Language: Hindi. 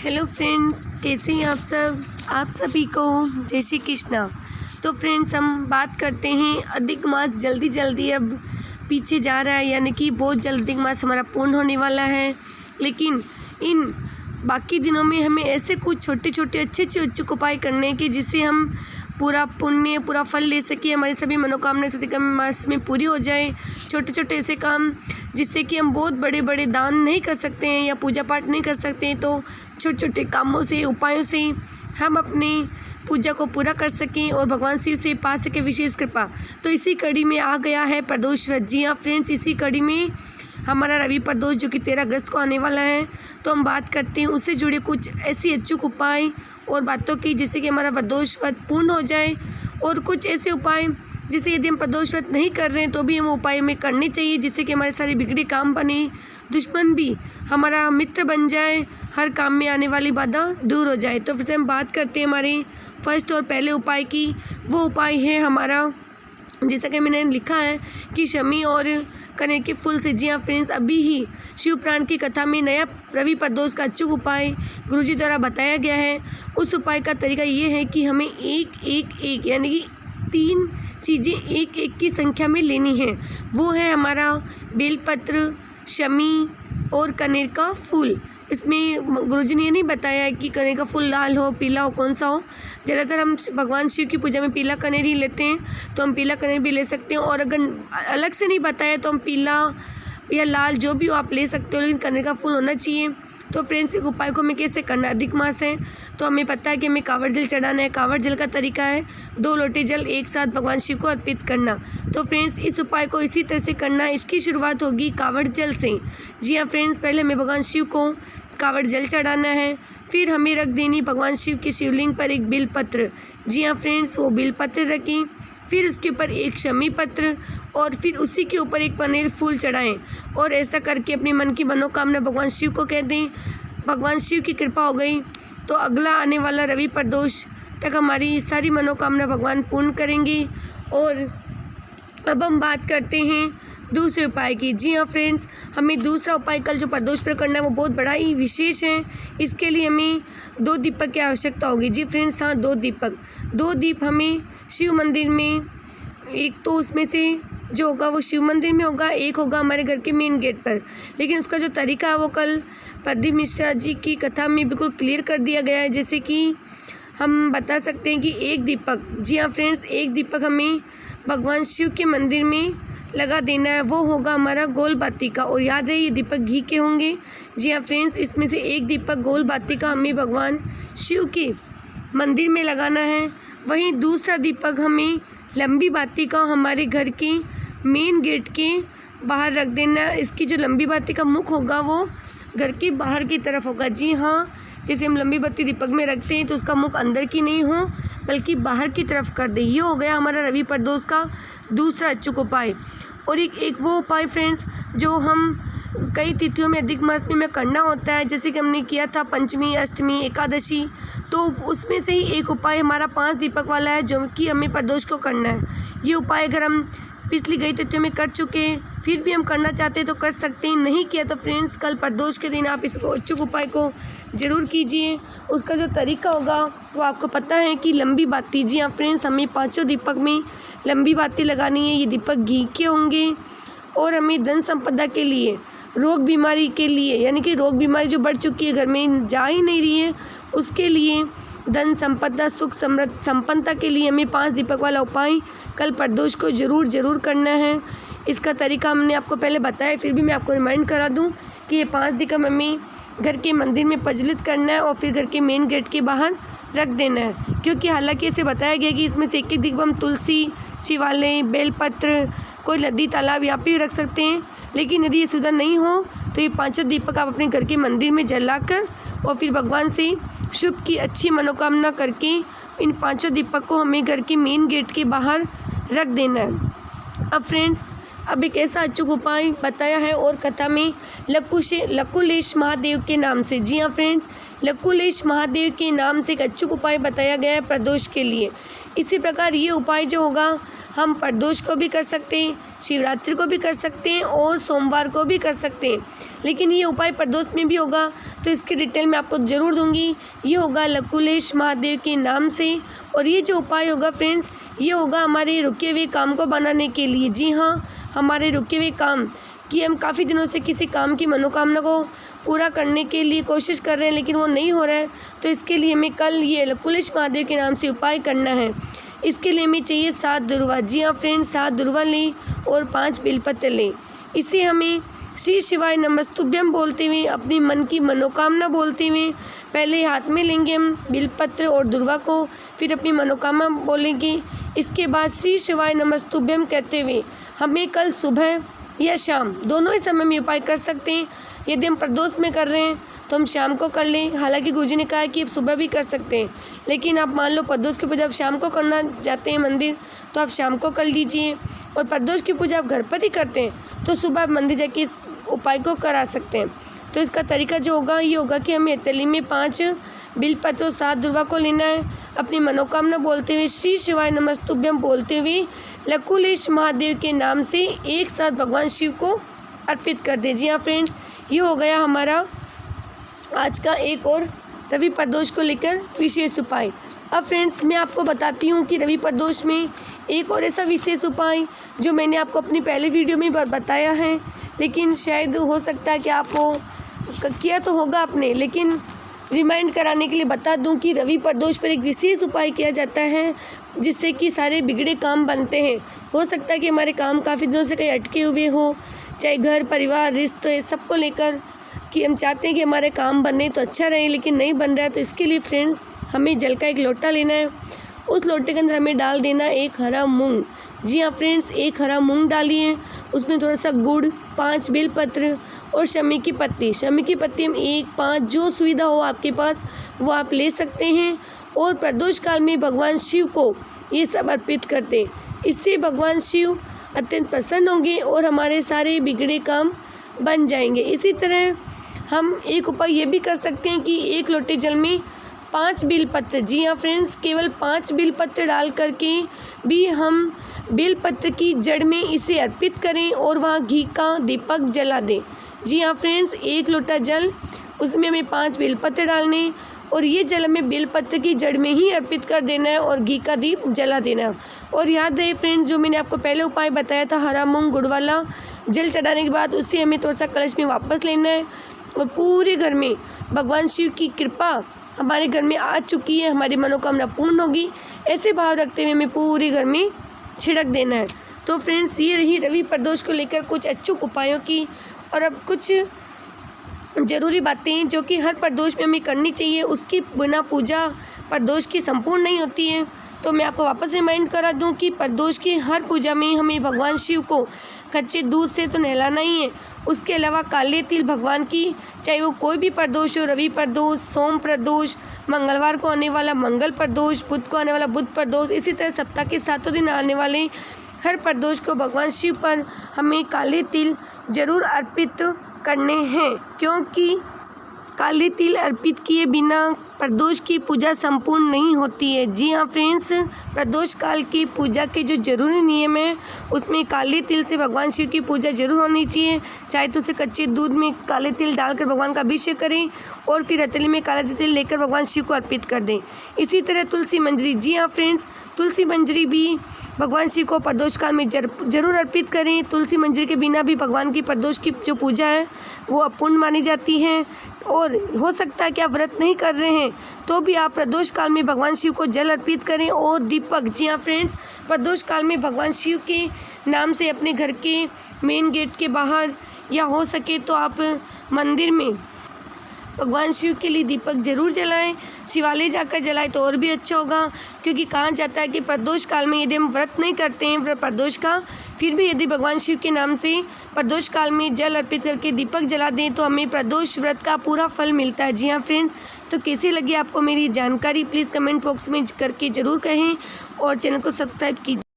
हेलो फ्रेंड्स, कैसे हैं आप सब। आप सभी को जय श्री कृष्णा। तो फ्रेंड्स, हम बात करते हैं अधिक मास जल्दी अब पीछे जा रहा है, यानी कि बहुत जल्द अधिक मास हमारा पूर्ण होने वाला है। लेकिन इन बाकी दिनों में हमें ऐसे कुछ छोटे छोटे अच्छे उपाय करने हैं कि जिससे हम पूरा पुण्य पूरा फल ले सके, हमारी सभी मनोकामनाएं अधिक मास में पूरी हो जाए। छोटे छोटे ऐसे काम जिससे कि हम बहुत बड़े बड़े दान नहीं कर सकते हैं या पूजा पाठ नहीं कर सकते हैं, तो छोटे छोटे कामों से उपायों से हम अपनी पूजा को पूरा कर सकें और भगवान शिव से पा सके विशेष कृपा। तो इसी कड़ी में आ गया है प्रदोष व्रत। जी हाँ फ्रेंड्स, इसी कड़ी में हमारा रवि प्रदोष जो कि 13 अगस्त को आने वाला है, तो हम बात करते हैं उससे जुड़े कुछ ऐसी अचूक उपाय और बातों की जिससे कि हमारा प्रदोष व्रत पूर्ण हो जाए, और कुछ ऐसे उपाय जिसे यदि हम प्रदोष व्रत नहीं कर रहे हैं तो भी हम उपाय हमें करने चाहिए, जिससे कि हमारे सारे बिगड़े काम बने, दुश्मन भी हमारा मित्र बन जाए, हर काम में आने वाली बाधा दूर हो जाए। तो फिर से हम बात करते हैं हमारे फर्स्ट और पहले उपाय की। वो उपाय है हमारा, जैसा कि मैंने लिखा है कि शमी और कनेर के फूल से। जी हाँ फ्रेंड्स, अभी ही शिव पुराण की कथा में नया रवि प्रदोष का अचूक उपाय गुरुजी द्वारा बताया गया है। उस उपाय का तरीका ये है कि हमें एक यानी कि 3 चीज़ें एक की संख्या में लेनी है। वो है हमारा बेलपत्र, शमी और कनेर का फूल। इसमें गुरुजी ने ये नहीं बताया है कि कनेर का फूल लाल हो पीला हो कौन सा हो। ज़्यादातर हम भगवान शिव की पूजा में पीला कनेर ही लेते हैं, तो हम पीला कनेर भी ले सकते हैं, और अगर अलग से नहीं बताया तो हम पीला या लाल जो भी हो आप ले सकते हो, लेकिन कनेर का फूल होना चाहिए। तो फ्रेंड्स, एक उपाय को हमें कैसे करना है, अधिक मास है तो हमें पता है कि हमें कांवड़ जल चढ़ाना है। कांवड़ जल का तरीका है 2 लोटे जल एक साथ भगवान शिव को अर्पित करना। तो फ्रेंड्स, इस उपाय को इसी तरह से करना है। इसकी शुरुआत होगी कांवड़ जल से। जी हाँ फ्रेंड्स, पहले हमें भगवान शिव को कांवड़ जल चढ़ाना है, फिर हमें रख देनी भगवान शिव के शिवलिंग पर एक बिलपत्र। जी हाँ फ्रेंड्स, वो बिलपत्र रखें, फिर उसके ऊपर एक शमी पत्र और फिर उसी के ऊपर एक कनेर फूल चढ़ाएं, और ऐसा करके अपने मन की मनोकामना भगवान शिव को कह दें। भगवान शिव की कृपा हो गई तो अगला आने वाला रवि प्रदोष तक हमारी सारी मनोकामना भगवान पूर्ण करेंगे। और अब हम बात करते हैं दूसरे उपाय की। जी हाँ फ्रेंड्स, हमें दूसरा उपाय कल जो प्रदोष पर करना है वो बहुत बड़ा ही विशेष है। इसके लिए हमें 2 दीपक की आवश्यकता होगी। जी फ्रेंड्स, हाँ 2 दीप हमें शिव मंदिर में, एक तो उसमें से जो होगा वो शिव मंदिर में होगा, एक होगा हमारे घर के मेन गेट पर। लेकिन उसका जो तरीका है वो कल प्रदीप मिश्रा जी की कथा में बिल्कुल क्लियर कर दिया गया है। जैसे कि हम बता सकते हैं कि 1 दीपक, जी हाँ फ्रेंड्स, 1 दीपक हमें भगवान शिव के मंदिर में लगा देना है। वो होगा हमारा गोल बाती का, और याद रहे ये दीपक घी के होंगे। जी हाँ फ्रेंड्स, इसमें से 1 दीपक गोल बाती का हमें भगवान शिव के मंदिर में लगाना है। वहीं दूसरा दीपक हमें लंबी बाती का हमारे घर के मेन गेट के बाहर रख देना है। इसकी जो लंबी बाती का मुख होगा वो घर के बाहर की तरफ होगा। जी हाँ, जैसे हम लंबी बत्ती दीपक में रखते हैं तो उसका मुख अंदर की नहीं हो बल्कि बाहर की तरफ कर दे। ये हो गया हमारा रवि प्रदोष का दूसरा अचूक उपाय। और एक वो उपाय फ्रेंड्स जो हम कई तिथियों में अधिक मास में करना होता है, जैसे कि हमने किया था पंचमी, अष्टमी, एकादशी, तो उसमें से ही एक उपाय हमारा 5 दीपक वाला है जो कि हमें प्रदोष को करना है। ये उपाय अगर हम पिछली गई तिथियों में कर चुके हैं फिर भी हम करना चाहते हैं तो कर सकते हैं, नहीं किया तो फ्रेंड्स कल प्रदोष के दिन आप इसको अचूक उपाय को ज़रूर कीजिए। उसका जो तरीका होगा वो आपको पता है कि लंबी बाती। जी हाँ फ्रेंड्स, हमें 5 दीपक में लंबी बाती लगानी है। ये दीपक घी के होंगे, और हमें धन संपदा के लिए, रोग बीमारी के लिए, यानी कि रोग बीमारी जो बढ़ चुकी है घर में जा ही नहीं रही है, उसके लिए, धन संपदा सुख समृद्ध संपन्नता के लिए हमें 5 दीपक वाला उपाय कल प्रदोष को ज़रूर करना है। इसका तरीका हमने आपको पहले बताया, फिर भी मैं आपको रिमाइंड करा दूं कि ये 5 दीपक हमें घर के मंदिर में प्रज्वलित करना है और फिर घर के मेन गेट के बाहर रख देना है। क्योंकि हालांकि इसे बताया गया कि इसमें से एक दीपक हम तुलसी, शिवालय, बेलपत्र, कोई नदी, तालाब यहाँ पे रख सकते हैं। लेकिन यदि ये सुविधा नहीं हो तो ये 5 दीपक आप अपने घर के मंदिर में जलाकर और फिर भगवान से शुभ की अच्छी मनोकामना करके इन 5 दीपक को हमें घर के मेन गेट के बाहर रख देना है। अब फ्रेंड्स, अब एक ऐसा अचूक उपाय बताया है और कथा में लकुलेश महादेव के नाम से। जी हाँ फ्रेंड्स, लकुलेश महादेव के नाम से एक अचूक उपाय बताया गया है प्रदोष के लिए। इसी प्रकार ये उपाय जो होगा हम प्रदोष को भी कर सकते हैं, शिवरात्रि को भी कर सकते हैं और सोमवार को भी कर सकते हैं। लेकिन ये उपाय प्रदोष में भी होगा, तो इसकी डिटेल मैं आपको ज़रूर दूंगी। ये होगा लकुलेश महादेव के नाम से, और ये जो उपाय होगा फ्रेंड्स, ये होगा हमारे रुके हुए काम को बनाने के लिए। जी हाँ, हमारे रुके हुए काम कि हम काफ़ी दिनों से किसी काम की मनोकामना को पूरा करने के लिए कोशिश कर रहे हैं, लेकिन वो नहीं हो रहा है, तो इसके लिए हमें कल ये लकुलेश महादेव के नाम से उपाय करना है। इसके लिए हमें चाहिए 7 दुर्वा। जी हाँ फ्रेंड्स, 7 दुर्वा लें और 5 बेलपत्र लें। इसे हमें श्री शिवाय नमस्तुभ्यम बोलते हुए, अपनी मन की मनोकामना बोलते हुए, पहले हाथ में लेंगे हम बेलपत्र और दुर्वा को, फिर अपनी मनोकामना बोलेंगे। इसके बाद श्री शिवाय नमस्तुभ्यम कहते हुए हमें कल सुबह या शाम दोनों ही समय में उपाय कर सकते हैं। यदि हम प्रदोष में कर रहे हैं तो हम शाम को कर लें। हालांकि गुरुजी ने कहा है कि आप सुबह भी कर सकते हैं, लेकिन आप मान लो प्रदोष की पूजा आप शाम को करना जाते हैं मंदिर, तो आप शाम को कर लीजिए। और प्रदोष की पूजा आप घर पर ही करते हैं तो सुबह आप मंदिर जाके इस उपाय को करा सकते हैं। तो इसका तरीका जो होगा ये होगा कि हमें तली में 5 बिलपत्र और 7 दुर्वा को लेना है। अपनी मनोकामना बोलते हुए, श्री शिवाय नमस्तुभ्यम बोलते हुए, लकुलेश महादेव के नाम से एक साथ भगवान शिव को अर्पित कर दें। जी हाँ फ्रेंड्स, ये हो गया हमारा आज का एक और रवि प्रदोष को लेकर विशेष उपाय। अब फ्रेंड्स मैं आपको बताती हूँ कि रवि प्रदोष में एक और ऐसा विशेष उपाय जो मैंने आपको अपनी पहले वीडियो में बताया है, लेकिन शायद हो सकता है कि आप वो किया तो होगा आपने, लेकिन रिमाइंड कराने के लिए बता दूं कि रवि प्रदोष पर एक विशेष उपाय किया जाता है जिससे कि सारे बिगड़े काम बनते हैं। हो सकता है कि हमारे काम काफ़ी दिनों से कहीं अटके हुए हो, चाहे घर परिवार रिश्ते सबको लेकर, कि हम चाहते हैं कि हमारे काम बने तो अच्छा रहे, लेकिन नहीं बन रहा है। तो इसके लिए फ्रेंड्स हमें जल का एक लोटा लेना है। उस लोटे के अंदर हमें डाल देना एक हरा मूंग। जी हाँ फ्रेंड्स, एक हरा मूंग डालिए, उसमें थोड़ा सा गुड़, 5 बेलपत्र और शमी की पत्ती। शमी की पत्ती हम 1, 5 जो सुविधा हो आपके पास वो आप ले सकते हैं। और प्रदोष काल में भगवान शिव को ये सब अर्पित करते हैं। इससे भगवान शिव अत्यंत प्रसन्न होंगे और हमारे सारे बिगड़े काम बन जाएंगे। इसी तरह हम एक उपाय ये भी कर सकते हैं कि 1 लोटे जल में 5 बेलपत्र, जी हाँ फ्रेंड्स, केवल 5 बेलपत्र डाल करके भी हम बेलपत्र की जड़ में इसे अर्पित करें और वहाँ घी का दीपक जला दें। जी हाँ फ्रेंड्स, 1 लोटा जल, उसमें हमें 5 बेलपत्र डालने और ये जल हमें बेलपत्र की जड़ में ही अर्पित कर देना है और घी का दीप जला देना है। और याद रहे फ्रेंड्स, जो मैंने आपको पहले उपाय बताया था हरा मूंग गुड़ वाला, जल चढ़ाने के बाद उससे हमें थोड़ा सा कलश में वापस लेना है और पूरे घर में भगवान शिव की कृपा हमारे घर में आ चुकी है, हमारी मनोकामना पूर्ण होगी, ऐसे भाव रखते हुए हमें पूरे घर में छिड़क देना है। तो फ्रेंड्स ये रही रवि प्रदोष को लेकर कुछ अचूक उपायों की। और अब कुछ ज़रूरी बातें जो कि हर प्रदोष में हमें करनी चाहिए, उसकी बिना पूजा प्रदोष की संपूर्ण नहीं होती है। तो मैं आपको वापस रिमाइंड करा दूं कि प्रदोष की हर पूजा में हमें भगवान शिव को कच्चे दूध से तो नहलाना ही है। उसके अलावा काले तिल भगवान की, चाहे वो कोई भी प्रदोष हो, रवि प्रदोष, सोम प्रदोष, मंगलवार को आने वाला मंगल प्रदोष, बुध को आने वाला बुध प्रदोष, इसी तरह सप्ताह के 7 दिन आने वाले हर प्रदोष को भगवान शिव पर हमें काले तिल जरूर अर्पित करने हैं, क्योंकि काले तिल अर्पित किए बिना प्रदोष की पूजा संपूर्ण नहीं होती है। जी हाँ फ्रेंड्स, प्रदोष काल की पूजा के जो जरूरी नियम है उसमें काले तिल से भगवान शिव की पूजा जरूर होनी चाहिए। चाहे तो उसे कच्चे दूध में काले तिल डालकर भगवान का अभिषेक करें और फिर हथेली में काला तिल लेकर भगवान शिव को अर्पित कर दें। इसी तरह तुलसी मंजरी, जी हाँ फ्रेंड्स, तुलसी मंजरी भी भगवान शिव को प्रदोष काल में जरूर अर्पित करें। तुलसी मंजरी के बिना भी भगवान की प्रदोष की जो पूजा है वो अपूर्ण मानी जाती है। और हो सकता है कि आप व्रत नहीं कर रहे हैं तो भी आप प्रदोष काल में भगवान शिव को जल अर्पित करें और दीपक, जी हाँ फ्रेंड्स, प्रदोष काल में भगवान शिव के नाम से अपने घर के मेन गेट के बाहर या हो सके तो आप मंदिर में भगवान शिव के लिए दीपक जरूर जलाएं। शिवालय जाकर जलाएं तो और भी अच्छा होगा, क्योंकि कहा जाता है कि प्रदोष काल में यदि हम व्रत नहीं करते हैं प्रदोष का, फिर भी यदि भगवान शिव के नाम से प्रदोष काल में जल अर्पित करके दीपक जला दें तो हमें प्रदोष व्रत का पूरा फल मिलता है। जी हाँ फ्रेंड्स, तो कैसी लगी आपको मेरी जानकारी प्लीज़ कमेंट बॉक्स में करके ज़रूर कहें और चैनल को सब्सक्राइब कीजिए।